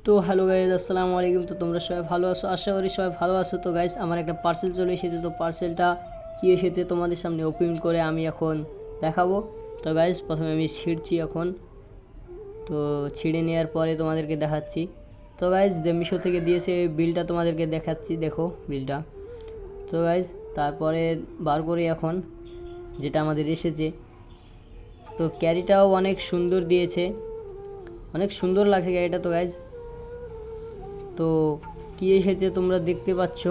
তো hello guys, আসসালামু আলাইকুম। তো তোমরা সবাই ভালো আছো, আশা করি সবাই ভালো আছো। তো গাইজ, আমার একটা পার্সেল চলে এসেছে। তো পার্সেলটা কী এসেছে তোমাদের সামনে ওপেন করে আমি এখন দেখাবো। তো গাইজ, প্রথমে আমি ছিঁড়ছি এখন। তো ছিঁড়ে নেওয়ার পরে তোমাদেরকে দেখাচ্ছি। তো গাইজ, যে মিশো থেকে দিয়েছে বিলটা তোমাদেরকে দেখাচ্ছি, দেখো বিলটা। তো গাইজ, তারপরে বার করি এখন যেটা আমাদের এসেছে। তো ক্যারিটাও অনেক সুন্দর দিয়েছে, অনেক সুন্দর লাগছে ক্যারিটা। তো গাইজ, তো কী এসেছে তোমরা দেখতে পাচ্ছ,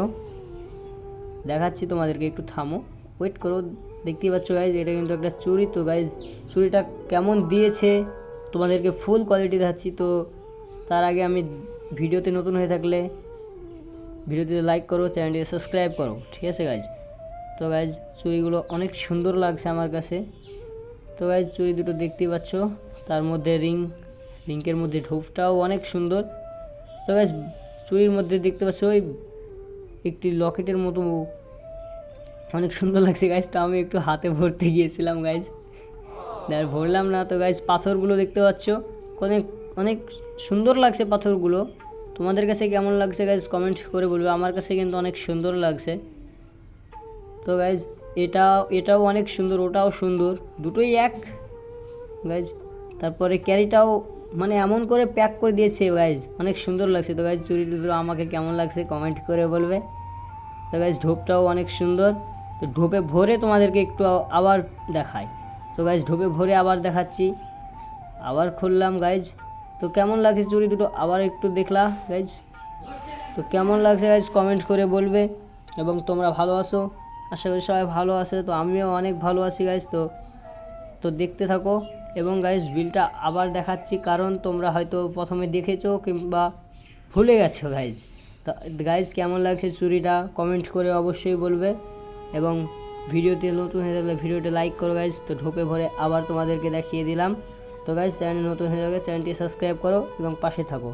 দেখাচ্ছি তোমাদেরকে, একটু থামো, ওয়েট করো। দেখতেই পাচ্ছ গাইজ, এটা কিন্তু একটা চুড়ি। তো গাইজ, চুড়িটা কেমন দিয়েছে তোমাদেরকে ফুল কোয়ালিটি দেখাচ্ছি। তো তার আগে আমি ভিডিওতে নতুন হয়ে থাকলে ভিডিওতে লাইক করো, চ্যানেলটিকে সাবস্ক্রাইব করো, ঠিক আছে গাইজ। তো গাইজ, চুড়িগুলো অনেক সুন্দর লাগছে আমার কাছে। তো গাইজ, চুড়ি দুটো দেখতেই পাচ্ছ, তার মধ্যে রিংকের মধ্যে ঢোপটাও অনেক সুন্দর। তো গাইজ, চুড়ির মধ্যে দেখতে পাচ্ছ ওই একটি লকেটের মতো অনেক সুন্দর লাগছে গাইজ। তো আমি একটু হাতে ভরতে গিয়েছিলাম গাইজ, আর ভরলাম না। তো গাইজ, পাথরগুলো দেখতে পাচ্ছ, অনেক অনেক সুন্দর লাগছে পাথরগুলো। তোমাদের কাছে কেমন লাগছে গাইজ কমেন্ট করে বলবে। আমার কাছে কিন্তু অনেক সুন্দর লাগছে। তো গাইজ, এটাও অনেক সুন্দর, ওটাও সুন্দর, দুটোই এক গাইজ। তারপরে ক্যারিটাও মানে এমন করে প্যাক করে দিয়েছে গাইজ, অনেক সুন্দর লাগছে। তো গাইজ, চুড়ি দুটো আমাকে কেমন লাগছে কমেন্ট করে বলবে। তো গাইজ, ঢোপটাও অনেক সুন্দর। তো ঢোপে ভরে তোমাদেরকে একটু আবার দেখাই। তো গাইজ, ঢোপে ভরে আবার দেখাচ্ছি, আবার খুললাম গাইজ। তো কেমন লাগছে চুড়ি দুটো, আবার একটু দেখলা গাইজ। তো কেমন লাগছে গাইজ কমেন্ট করে বলবে। এবং তোমরা ভালো আছো, আশা করি সবাই ভালো আছে। তো আমিও অনেক ভালো আছি গাইজ। তো দেখতে থাকো। এবং গাইজ, বিলটা আবার দেখাচ্ছি, কারণ তোমরা হয়তো প্রথমে দেখেছো কিংবা ভুলে গেছো গাইজ। তো গাইজ, কেমন লাগছে চুড়িটা কমেন্ট করে অবশ্যই বলবে। এবং ভিডিওতে নতুন হয়ে থাকলে ভিডিওটা লাইক করো গাইজ। তো ঢোপে ভরে আবার তোমাদেরকে দেখিয়ে দিলাম। তো গাইজ, চ্যানেল নতুন হয়ে যাবে, চ্যানেলটি সাবস্ক্রাইব করো এবং পাশে থাকো।